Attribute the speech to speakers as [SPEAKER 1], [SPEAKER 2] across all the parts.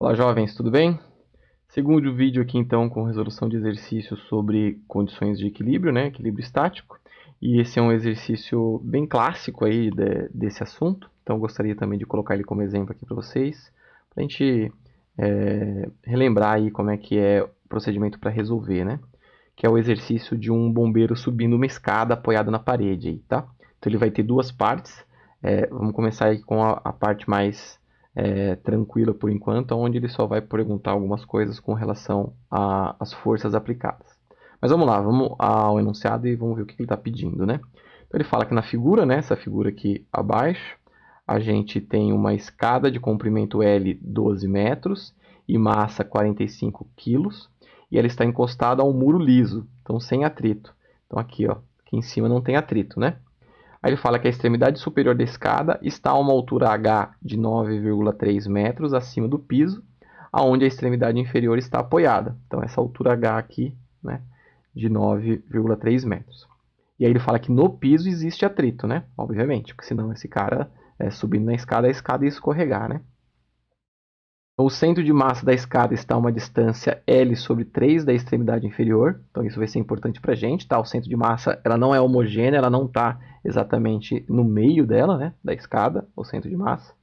[SPEAKER 1] Olá, jovens, tudo bem? Segundo vídeo aqui, então, com resolução de exercícios sobre condições de equilíbrio, né? Equilíbrio estático. E esse é um exercício bem clássico aí desse assunto. Então, eu gostaria também de colocar ele como exemplo aqui para vocês, para a gente relembrar aí como é que é o procedimento para resolver, né? Que é o exercício de um bombeiro subindo uma escada apoiado na parede aí, tá? Então, ele vai ter duas partes. Vamos começar aí com a parte mais tranquila por enquanto, onde ele só vai perguntar algumas coisas com relação às forças aplicadas. Mas vamos lá, vamos ao enunciado e vamos ver o que ele está pedindo, né? Então ele fala que na figura, né, essa figura aqui abaixo, a gente tem uma escada de comprimento L 12 metros e massa 45 quilos, e ela está encostada a um muro liso, então sem atrito. Então aqui, ó, aqui em cima não tem atrito, né? Aí ele fala que a extremidade superior da escada está a uma altura H de 9,3 metros acima do piso, aonde a extremidade inferior está apoiada. Então, essa altura H aqui, né, de 9,3 metros. E aí ele fala que no piso existe atrito, né? Obviamente, porque senão esse cara subindo na escada, a escada ia escorregar, né? O centro de massa da escada está a uma distância L sobre 3 da extremidade inferior. Então isso vai ser importante para a gente. Tá? O centro de massa ela não é homogênea, ela não está exatamente no meio dela, né, da escada, o centro de massa.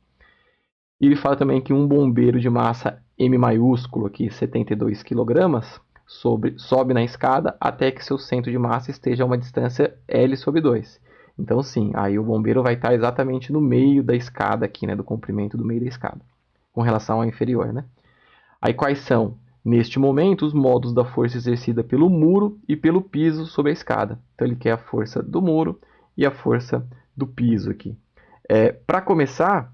[SPEAKER 1] E ele fala também que um bombeiro de massa M maiúsculo, aqui 72 kg, sobe na escada até que seu centro de massa esteja a uma distância L sobre 2. Então sim, aí o bombeiro vai estar exatamente no meio da escada aqui, né, do comprimento do meio da escada com relação ao inferior, né? Aí quais são, neste momento, os modos da força exercida pelo muro e pelo piso sobre a escada. Então ele quer a força do muro e a força do piso aqui. Para começar,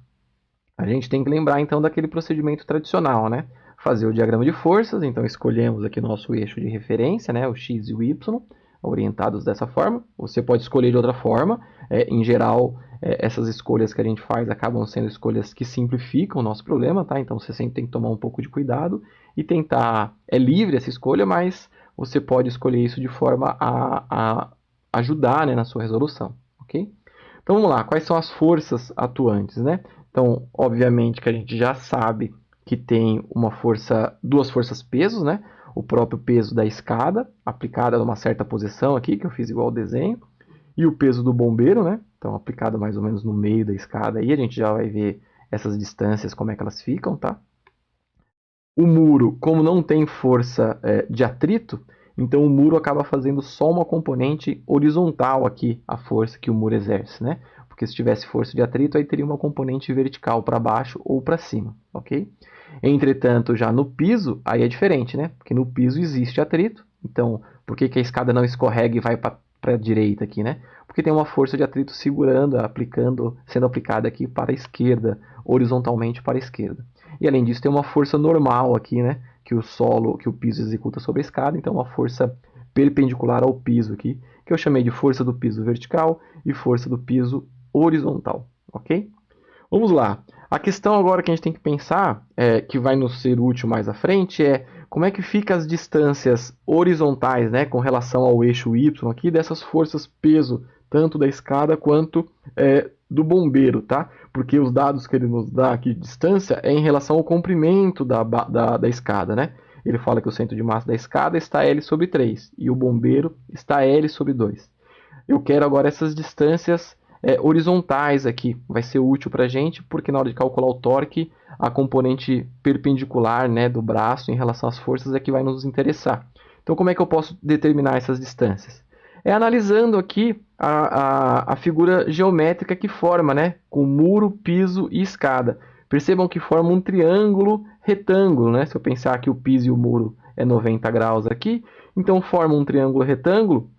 [SPEAKER 1] a gente tem que lembrar então daquele procedimento tradicional, né? Fazer o diagrama de forças, então escolhemos aqui nosso eixo de referência, né? O x e o y, orientados dessa forma. Você pode escolher de outra forma. Em geral, essas escolhas que a gente faz acabam sendo escolhas que simplificam o nosso problema, tá? Então você sempre tem que tomar um pouco de cuidado e tentar. É livre essa escolha, mas você pode escolher isso de forma a ajudar, né, na sua resolução, ok? Então vamos lá, quais são as forças atuantes, né? Então, obviamente que a gente já sabe que tem duas forças pesos, né? O próprio peso da escada, aplicada numa certa posição aqui, que eu fiz igual o desenho, e o peso do bombeiro, né? Então, aplicado mais ou menos no meio da escada, aí a gente já vai ver essas distâncias, como é que elas ficam, tá? O muro, como não tem força de atrito, então o muro acaba fazendo só uma componente horizontal aqui, a força que o muro exerce, né? Porque se tivesse força de atrito, aí teria uma componente vertical para baixo ou para cima, ok? Entretanto, já no piso, aí é diferente, né? Porque no piso existe atrito, então por que a escada não escorrega e vai para a direita aqui, né? Porque tem uma força de atrito segurando, sendo aplicada aqui para a esquerda, horizontalmente para a esquerda. E além disso, tem uma força normal aqui, né? Que o piso executa sobre a escada, então uma força perpendicular ao piso aqui, que eu chamei de força do piso vertical e força do piso horizontal, ok? Vamos lá. A questão agora que a gente tem que pensar, que vai nos ser útil mais à frente, é como é que fica as distâncias horizontais, né, com relação ao eixo Y aqui, dessas forças peso, tanto da escada quanto do bombeiro, tá? Porque os dados que ele nos dá aqui de distância é em relação ao comprimento da escada, né? Ele fala que o centro de massa da escada está L sobre 3 e o bombeiro está L sobre 2. Eu quero agora essas distâncias horizontais aqui. Vai ser útil para a gente, porque na hora de calcular o torque, a componente perpendicular, né, do braço em relação às forças é que vai nos interessar. Então, como é que eu posso determinar essas distâncias? Analisando aqui a figura geométrica que forma, né, com muro, piso e escada. Percebam que forma um triângulo retângulo, né? Se eu pensar que o piso e o muro é 90 graus aqui, então forma um triângulo retângulo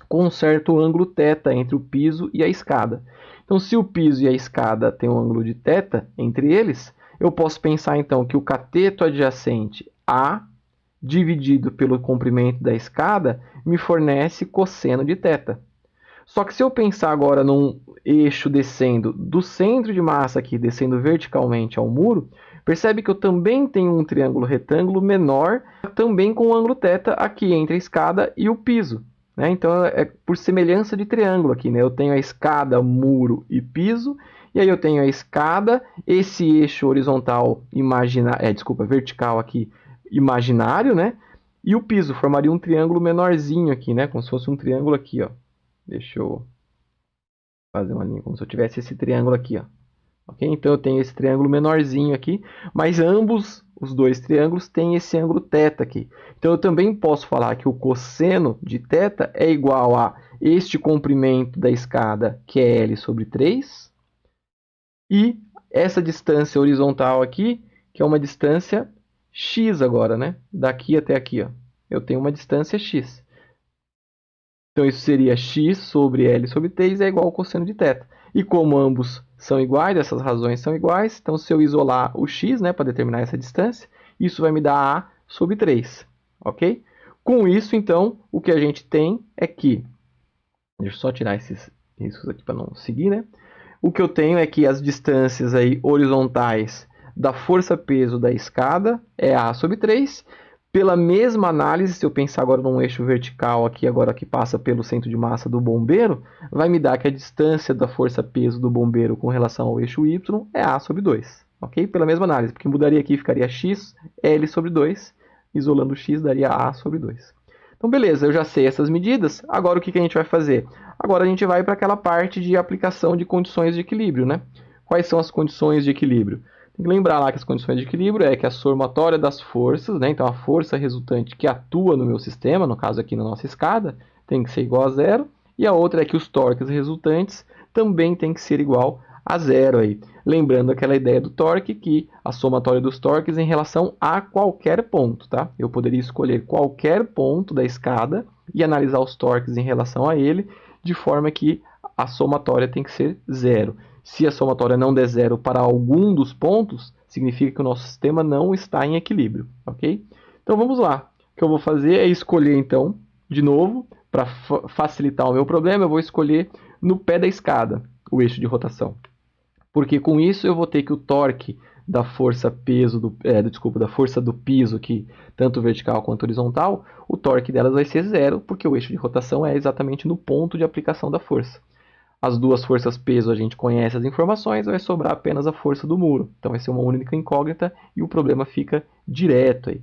[SPEAKER 1] com um certo ângulo θ entre o piso e a escada. Então, se o piso e a escada têm um ângulo de θ entre eles, eu posso pensar então que o cateto adjacente A dividido pelo comprimento da escada me fornece cosseno de θ. Só que se eu pensar agora num eixo descendo do centro de massa aqui, descendo verticalmente ao muro, percebe que eu também tenho um triângulo retângulo menor, também com um ângulo θ aqui entre a escada e o piso. Né? Então é por semelhança de triângulo aqui. Né? Eu tenho a escada, muro e piso, E aí eu tenho a escada, esse eixo horizontal vertical aqui, imaginário, né? E o piso formaria um triângulo menorzinho aqui, né? Como se fosse um triângulo aqui, ó. Deixa eu fazer uma linha, como se eu tivesse esse triângulo aqui, ó. Ok? Então eu tenho esse triângulo menorzinho aqui, mas ambos os dois triângulos têm esse ângulo θ aqui. Então eu também posso falar que o cosseno de θ é igual a este comprimento da escada, que é L sobre 3, e essa distância horizontal aqui, que é uma distância x agora, né? Daqui até aqui, ó. Eu tenho uma distância x. Então isso seria x sobre L sobre 3 é igual ao cosseno de θ. E como ambos são iguais, essas razões são iguais, então se eu isolar o x, né, para determinar essa distância, isso vai me dar a sobre 3, ok? Com isso, então, o que a gente tem é que... Deixa eu só tirar esses riscos aqui para não seguir, né? O que eu tenho é que as distâncias aí horizontais da força-peso da escada é a sobre 3. Pela mesma análise, se eu pensar agora num eixo vertical aqui, agora que passa pelo centro de massa do bombeiro, vai me dar que a distância da força-peso do bombeiro com relação ao eixo y é a sobre 2. Ok? Pela mesma análise, porque mudaria aqui, ficaria x, L sobre 2. Isolando o x, daria a sobre 2. Então, beleza, eu já sei essas medidas. Agora, o que a gente vai fazer? Agora, a gente vai para aquela parte de aplicação de condições de equilíbrio, né? Quais são as condições de equilíbrio? Tem que lembrar lá que as condições de equilíbrio é que a somatória das forças, né? Então, a força resultante que atua no meu sistema, no caso aqui na nossa escada, tem que ser igual a zero. E a outra é que os torques resultantes também tem que ser igual a zero aí. Lembrando aquela ideia do torque, que a somatória dos torques em relação a qualquer ponto, tá? Eu poderia escolher qualquer ponto da escada e analisar os torques em relação a ele, de forma que a somatória tem que ser zero. Se a somatória não der zero para algum dos pontos, significa que o nosso sistema não está em equilíbrio, ok? Então vamos lá. O que eu vou fazer é escolher, então, de novo, para facilitar o meu problema, eu vou escolher no pé da escada o eixo de rotação. Porque com isso eu vou ter que o torque da força da força do piso aqui, tanto vertical quanto horizontal, o torque delas vai ser zero, porque o eixo de rotação é exatamente no ponto de aplicação da força. As duas forças peso a gente conhece as informações, vai sobrar apenas a força do muro. Então vai ser uma única incógnita e o problema fica direto aí.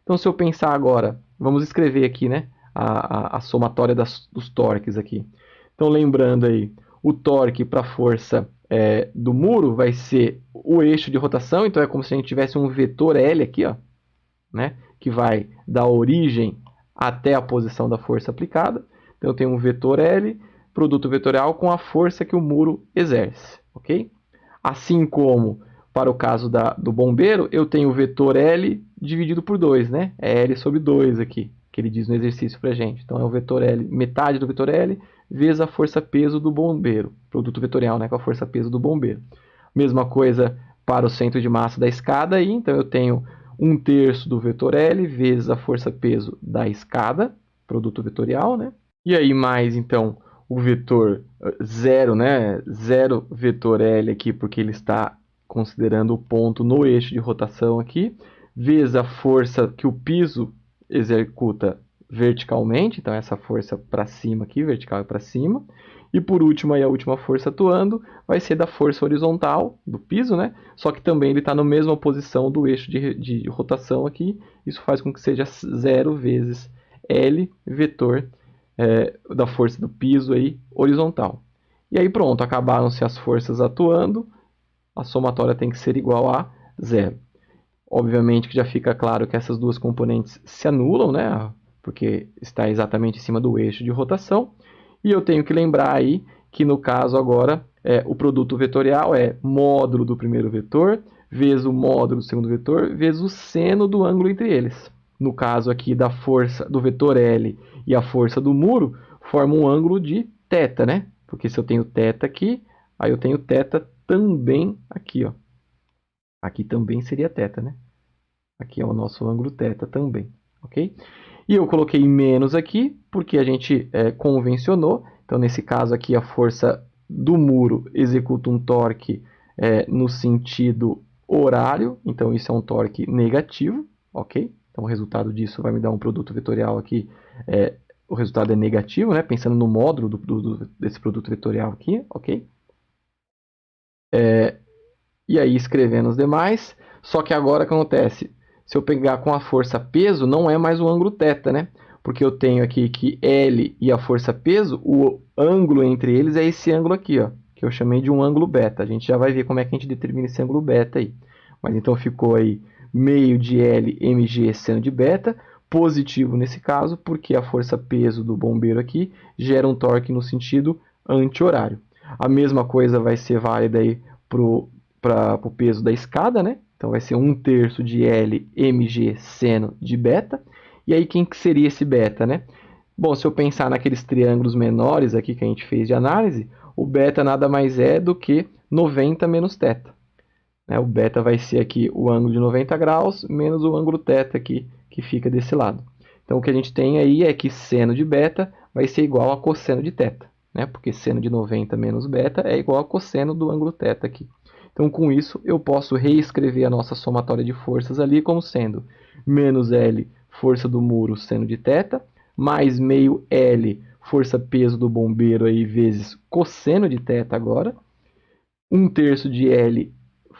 [SPEAKER 1] Então se eu pensar agora, vamos escrever aqui, né, a somatória dos torques aqui. Então lembrando aí, o torque para a força do muro vai ser o eixo de rotação, então é como se a gente tivesse um vetor L aqui, ó, né, que vai da origem até a posição da força aplicada. Então eu tenho um vetor L, produto vetorial com a força que o muro exerce, ok? Assim como para o caso do bombeiro, eu tenho o vetor L dividido por 2, né? É L sobre 2 aqui, que ele diz no exercício para gente. Então é o vetor L, metade do vetor L, vezes a força-peso do bombeiro, produto vetorial, né, com a força-peso do bombeiro. Mesma coisa para o centro de massa da escada, aí, então eu tenho 1/3 do vetor L vezes a força-peso da escada, produto vetorial, né? E aí mais, então, o vetor 0, né? 0 vetor L aqui, porque ele está considerando o ponto no eixo de rotação aqui, vezes a força que o piso executa verticalmente, então essa força para cima aqui, vertical e para cima. E por último, aí, a última força atuando vai ser da força horizontal do piso, né? Só que também ele está na mesma posição do eixo de rotação aqui. Isso faz com que seja 0 vezes L vetor da força do piso aí, horizontal. E aí pronto, acabaram-se as forças atuando, a somatória tem que ser igual a zero. Obviamente que já fica claro que essas duas componentes se anulam, né? Porque está exatamente em cima do eixo de rotação. E eu tenho que lembrar aí que no caso agora o produto vetorial é módulo do primeiro vetor vezes o módulo do segundo vetor vezes o seno do ângulo entre eles. No caso aqui da força do vetor L e a força do muro, forma um ângulo de θ, né? Porque se eu tenho θ aqui, aí eu tenho θ também aqui, ó. Aqui também seria θ, né? Aqui é o nosso ângulo θ também, ok? E eu coloquei menos aqui, porque a gente convencionou. Então, nesse caso aqui, a força do muro executa um torque no sentido horário. Então, isso é um torque negativo, ok? Então, o resultado disso vai me dar um produto vetorial aqui. O resultado é negativo, né? Pensando no módulo desse produto vetorial aqui, ok? E aí escrevendo os demais. Só que agora o que acontece? Se eu pegar com a força peso, não é mais o ângulo θ, né? Porque eu tenho aqui que L e a força peso, o ângulo entre eles é esse ângulo aqui, ó, que eu chamei de um ângulo beta. A gente já vai ver como é que a gente determina esse ângulo beta aí. Mas então ficou aí meio de L mg seno de beta, positivo nesse caso, porque a força peso do bombeiro aqui gera um torque no sentido anti-horário. A mesma coisa vai ser válida aí para o peso da escada, né? Então vai ser 1/3 de L mg seno de beta. E aí quem que seria esse beta, né? Bom, se eu pensar naqueles triângulos menores aqui que a gente fez de análise, o beta nada mais é do que 90 menos θ. O beta vai ser aqui o ângulo de 90 graus menos o ângulo θ aqui que fica desse lado. Então o que a gente tem aí é que seno de beta vai ser igual a cosseno de θ, né? Porque seno de 90 menos beta é igual a cosseno do ângulo θ aqui. Então com isso eu posso reescrever a nossa somatória de forças ali como sendo menos L força do muro seno de θ, mais meio L força peso do bombeiro aí vezes cosseno de θ agora, 1/3 de L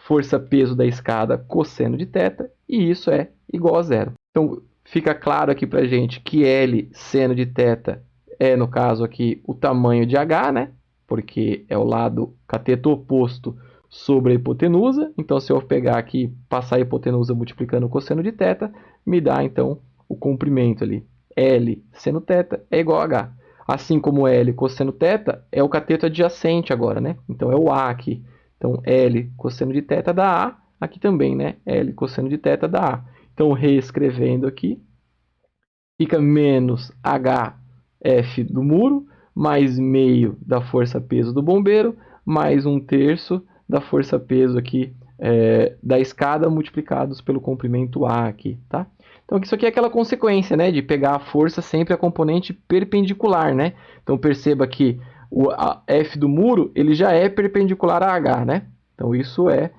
[SPEAKER 1] força peso da escada cosseno de θ, e isso é igual a zero. Então fica claro aqui para a gente que L seno de θ é, no caso aqui, o tamanho de H, né? Porque é o lado cateto oposto sobre a hipotenusa. Então, se eu pegar aqui, passar a hipotenusa multiplicando o cosseno de θ, me dá, então, o comprimento ali. L seno θ é igual a H. Assim como L cosseno θ é o cateto adjacente agora, né? Então, é o A aqui. Então, L cosseno de θ dá A. Aqui também, né? L cosseno de θ dá A. Então, reescrevendo aqui, fica menos HF do muro, mais meio da força-peso do bombeiro, mais 1/3 da força-peso aqui da escada, multiplicados pelo comprimento A aqui, tá? Então, isso aqui é aquela consequência, né, de pegar a força sempre a componente perpendicular, né? Então, perceba que o F do muro, ele já é perpendicular a H, né? Então, isso é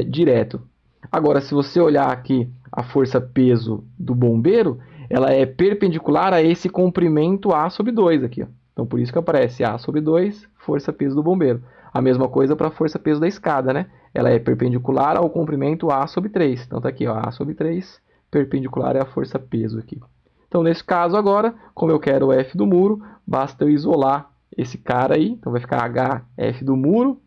[SPEAKER 1] direto. Agora, se você olhar aqui a força-peso do bombeiro, ela é perpendicular a esse comprimento A sobre 2 aqui. Ó. Então, por isso que aparece A sobre 2, força-peso do bombeiro. A mesma coisa para a força-peso da escada, né? Ela é perpendicular ao comprimento A sobre 3. Então, está aqui, ó, A sobre 3, perpendicular é a força-peso aqui. Então, nesse caso agora, como eu quero o F do muro, basta eu isolar esse cara aí. Então, vai ficar HF do muro.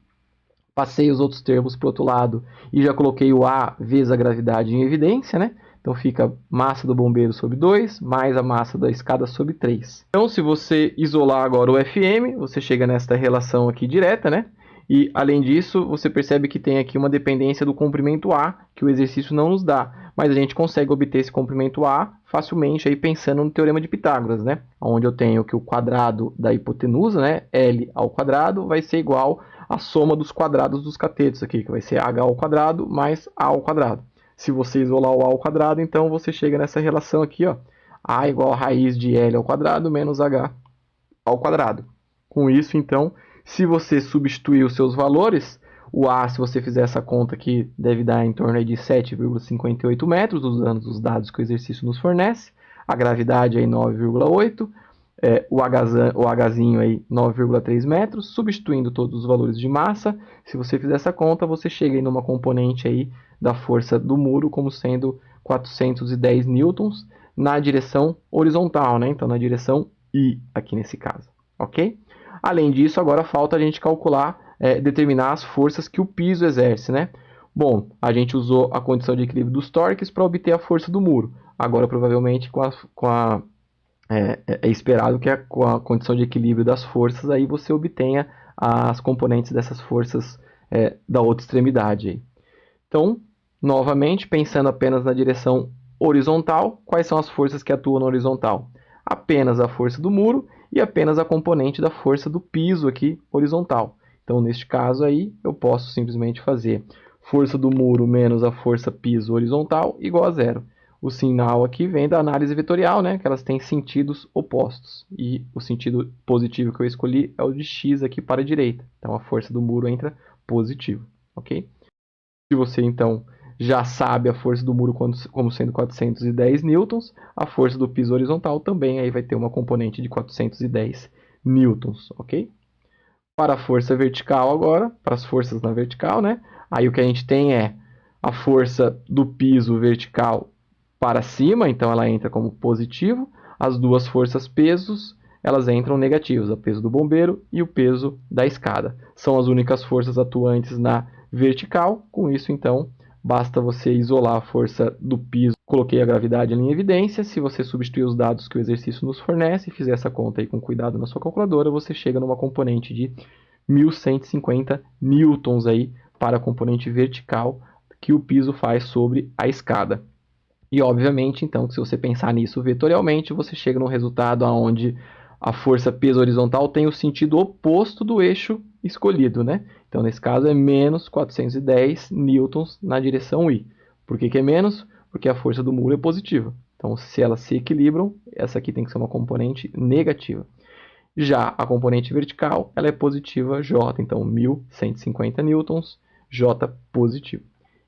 [SPEAKER 1] Passei os outros termos para o outro lado e já coloquei o A vezes a gravidade em evidência, né? Então fica massa do bombeiro sobre 2, mais a massa da escada sobre 3. Então, se você isolar agora o FM, você chega nesta relação aqui direta, né? E, além disso, você percebe que tem aqui uma dependência do comprimento A, que o exercício não nos dá. Mas a gente consegue obter esse comprimento A facilmente aí pensando no teorema de Pitágoras, né? Onde eu tenho que o quadrado da hipotenusa, né? L ao quadrado, vai ser igual à soma dos quadrados dos catetos aqui, que vai ser H ao quadrado mais A ao quadrado. Se você isolar o A ao quadrado, então você chega nessa relação aqui, ó. A igual a raiz de L ao quadrado menos H ao quadrado. Com isso, então, se você substituir os seus valores, o A, se você fizer essa conta aqui, deve dar em torno de 7,58 metros, usando os dados que o exercício nos fornece. A gravidade aí 9,8, o Hzinho aí 9,3 metros, substituindo todos os valores de massa. Se você fizer essa conta, você chega aí numa componente aí da força do muro como sendo 410 newtons na direção horizontal, né? Então, na direção I, aqui nesse caso, ok? Além disso, agora falta a gente calcular, determinar as forças que o piso exerce, né? Bom, a gente usou a condição de equilíbrio dos torques para obter a força do muro. Agora, provavelmente, é esperado que com a condição de equilíbrio das forças, aí você obtenha as componentes dessas forças da outra extremidade. Então, novamente, pensando apenas na direção horizontal, quais são as forças que atuam na horizontal? Apenas a força do muro e apenas a componente da força do piso aqui horizontal. Então, neste caso aí, eu posso simplesmente fazer força do muro menos a força piso horizontal igual a zero. O sinal aqui vem da análise vetorial, né? Que elas têm sentidos opostos. E o sentido positivo que eu escolhi é o de x aqui para a direita. Então, a força do muro entra positivo, ok? Se você, então, já sabe a força do muro como sendo 410 newtons, a força do piso horizontal também aí vai ter uma componente de 410 newtons, ok? para a força vertical agora, para as forças na vertical, né? Aí o que a gente tem é a força do piso vertical para cima, então ela entra como positivo. As duas forças pesos, elas entram negativas, o peso do bombeiro e o peso da escada. São as únicas forças atuantes na vertical. Com isso, então, basta você isolar a força do piso. Coloquei a gravidade ali em evidência. Se você substituir os dados que o exercício nos fornece e fizer essa conta aí com cuidado na sua calculadora, você chega numa componente de 1.150 newtons aí para a componente vertical que o piso faz sobre a escada. E obviamente, então, se você pensar nisso vetorialmente, você chega num resultado onde a força peso horizontal tem o sentido oposto do eixo escolhido, né? Então, nesse caso, é menos 410 newtons na direção I. Por que é menos? Porque a força do muro é positiva. Então, se elas se equilibram, essa aqui tem que ser uma componente negativa. Já a componente vertical, ela é positiva J, então 1.150 newtons, J positivo.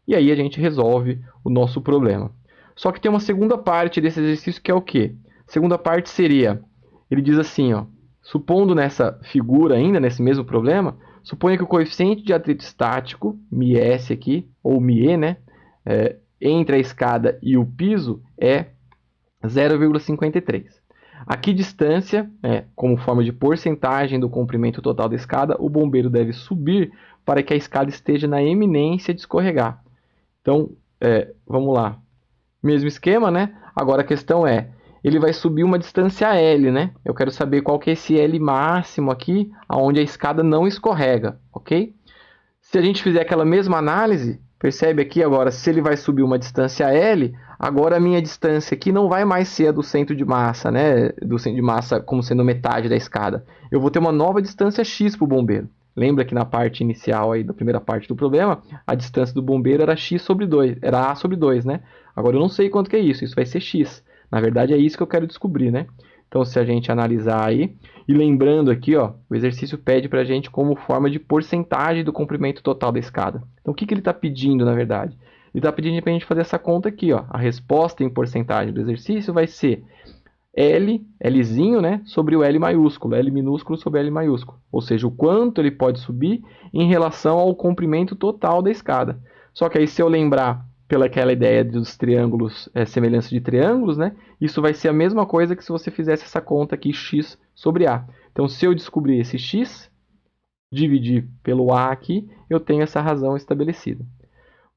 [SPEAKER 1] E aí a gente resolve o nosso problema. Só que tem uma segunda parte desse exercício que é o quê? A segunda parte seria, ele diz assim, ó, supondo nessa figura ainda, nesse mesmo problema, suponha que o coeficiente de atrito estático, μs aqui, ou μe, né, entre a escada e o piso é 0,53. A que distância, como forma de porcentagem do comprimento total da escada, o bombeiro deve subir para que a escada esteja na eminência de escorregar? Então, vamos lá. Mesmo esquema, né? Agora a questão é, ele vai subir uma distância L, né? Eu quero saber qual que é esse L máximo aqui, onde a escada não escorrega, ok? Se a gente fizer aquela mesma análise, percebe aqui agora, se ele vai subir uma distância L, agora a minha distância aqui não vai mais ser a do centro de massa, né? Do centro de massa como sendo metade da escada. Eu vou ter uma nova distância X para o bombeiro. Lembra que na parte inicial aí da primeira parte do problema, a distância do bombeiro era x sobre 2, era a sobre 2, né? Agora eu não sei quanto que é isso vai ser x. Na verdade é isso que eu quero descobrir, né? Então se a gente analisar aí, e lembrando aqui, ó, o exercício pede para a gente como forma de porcentagem do comprimento total da escada. Então o que ele está pedindo na verdade? Ele está pedindo para a gente fazer essa conta aqui, ó. A resposta em porcentagem do exercício vai ser Lzinho, né, sobre o L maiúsculo, L minúsculo sobre L maiúsculo. Ou seja, o quanto ele pode subir em relação ao comprimento total da escada. Só que aí se eu lembrar pelaquela ideia dos triângulos, semelhança de triângulos, né, isso vai ser a mesma coisa que se você fizesse essa conta aqui, x sobre A. Então, se eu descobrir esse x, dividir pelo A aqui, eu tenho essa razão estabelecida.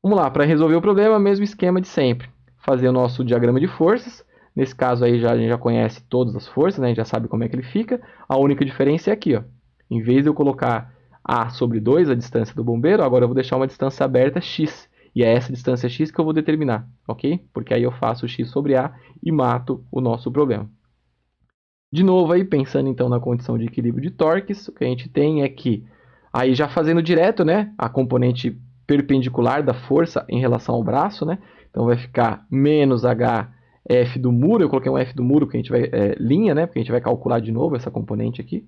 [SPEAKER 1] Vamos lá, para resolver o problema, mesmo esquema de sempre. Fazer o nosso diagrama de forças. Nesse caso aí a gente já conhece todas as forças, né? A gente já sabe como é que ele fica. A única diferença é aqui, ó. Em vez de eu colocar A sobre 2, a distância do bombeiro, agora eu vou deixar uma distância aberta x. E é essa distância x que eu vou determinar, ok? Porque aí eu faço x sobre A e mato o nosso problema. De novo aí, pensando então na condição de equilíbrio de torques, o que a gente tem é que, aí já fazendo direto, né? A componente perpendicular da força em relação ao braço, né? Então vai ficar menos F do muro, eu coloquei um F do muro que a gente vai, linha, né? Porque a gente vai calcular de novo essa componente aqui.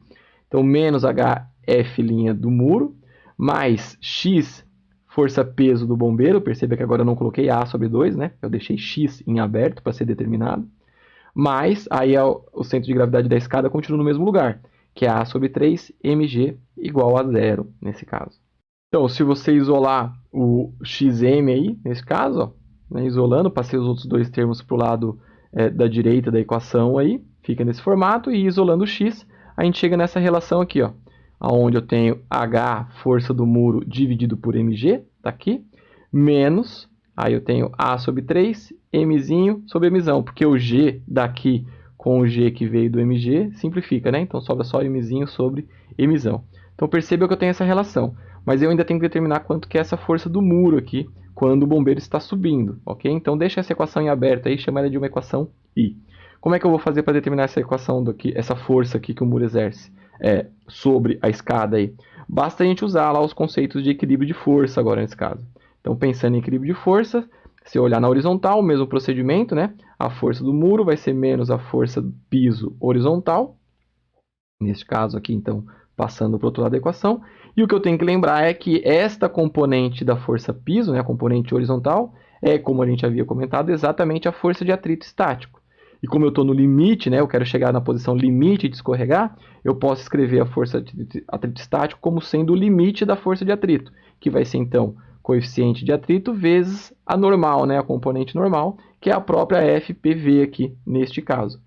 [SPEAKER 1] Então, menos HF' do muro, mais X, força-peso do bombeiro. Perceba que agora eu não coloquei A sobre 2, né? Eu deixei X em aberto para ser determinado. Mas, aí o centro de gravidade da escada continua no mesmo lugar, que é A sobre 3, mg igual a 0, nesse caso. Então, se você isolar o xm aí, nesse caso, ó, né, isolando, passei os outros dois termos para o lado da direita da equação aí, fica nesse formato, e isolando o x, a gente chega nessa relação aqui, ó, onde eu tenho H, força do muro, dividido por mg, tá aqui, menos, aí eu tenho A sobre 3, mzinho sobre mzão, porque o g daqui com o g que veio do mg simplifica, né? Então sobra só mzinho sobre mzão. Então perceba que eu tenho essa relação, mas eu ainda tenho que determinar quanto que é essa força do muro aqui, quando o bombeiro está subindo, ok? Então deixa essa equação em aberto aí, chama ela de uma equação I. Como é que eu vou fazer para determinar essa equação daqui, essa força aqui que o muro exerce sobre a escada aí? Basta a gente usar lá os conceitos de equilíbrio de força agora nesse caso. Então pensando em equilíbrio de força, se eu olhar na horizontal, o mesmo procedimento, né? A força do muro vai ser menos a força do piso horizontal. Neste caso aqui, então, passando para o outro lado da equação. E o que eu tenho que lembrar é que esta componente da força piso, né, a componente horizontal, é, como a gente havia comentado, exatamente a força de atrito estático. E como eu estou no limite, né, eu quero chegar na posição limite de escorregar, eu posso escrever a força de atrito estático como sendo o limite da força de atrito, que vai ser então coeficiente de atrito vezes a normal, né, a componente normal, que é a própria FPV aqui, neste caso.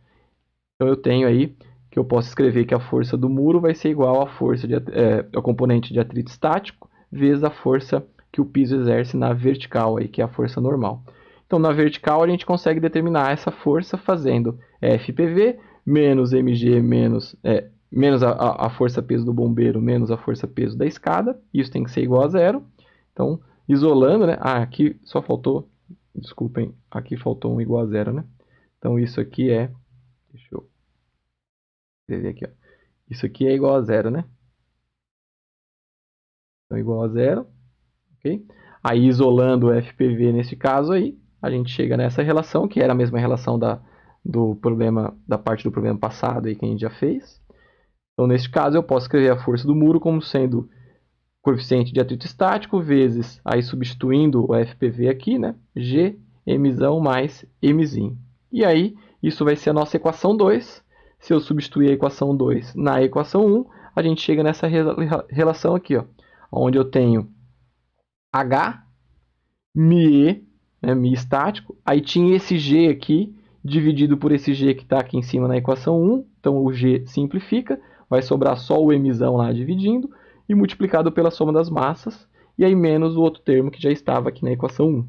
[SPEAKER 1] Então eu tenho aí que eu posso escrever que a força do muro vai ser igual à força a componente de atrito estático vezes a força que o piso exerce na vertical, aí, que é a força normal. Então, na vertical, a gente consegue determinar essa força fazendo FPV menos MG menos a força peso do bombeiro menos a força peso da escada. Isso tem que ser igual a zero. Então, isolando, né? Ah, aqui só faltou, desculpem, aqui faltou um igual a zero, né? Então, isso aqui é, deixa eu escrever aqui, ó. Isso aqui é igual a zero, né? Então, igual a zero, ok? Aí, isolando o FPV nesse caso aí, a gente chega nessa relação, que era a mesma relação do problema, da parte do problema passado aí que a gente já fez. Então, nesse caso, eu posso escrever a força do muro como sendo coeficiente de atrito estático vezes, aí substituindo o FPV aqui, né? G, Mzão mais Mzinho. E aí, isso vai ser a nossa equação 2. Se eu substituir a equação 2 na equação 1, a gente chega nessa relação aqui, ó, onde eu tenho H, μe, né, μ estático, aí tinha esse G aqui, dividido por esse G que está aqui em cima na equação 1, então o G simplifica, vai sobrar só o Mzão lá dividindo, e multiplicado pela soma das massas, e aí menos o outro termo que já estava aqui na equação 1.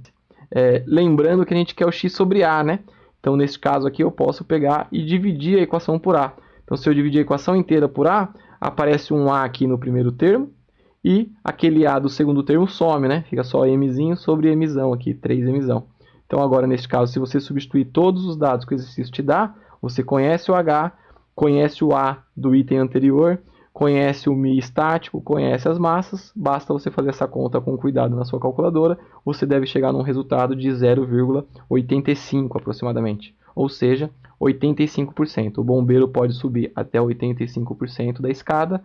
[SPEAKER 1] Lembrando que a gente quer o x sobre a, né? Então, nesse caso aqui, eu posso pegar e dividir a equação por a. Então, se eu dividir a equação inteira por a, aparece um a aqui no primeiro termo, e aquele a do segundo termo some, né? Fica só mzinho sobre mzão aqui, 3mzão. Então, agora, nesse caso, se você substituir todos os dados que o exercício te dá, você conhece o h, conhece o a do item anterior, conhece o μ estático, conhece as massas, basta você fazer essa conta com cuidado na sua calculadora, você deve chegar num resultado de 0,85 aproximadamente, ou seja, 85%. O bombeiro pode subir até 85% da escada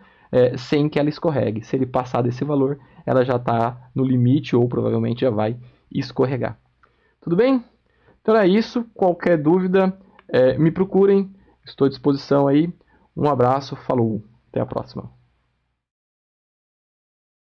[SPEAKER 1] sem que ela escorregue. Se ele passar desse valor, ela já está no limite ou provavelmente já vai escorregar. Tudo bem? Então é isso. Qualquer dúvida, me procurem. Estou à disposição aí. Um abraço, falou. Até a próxima.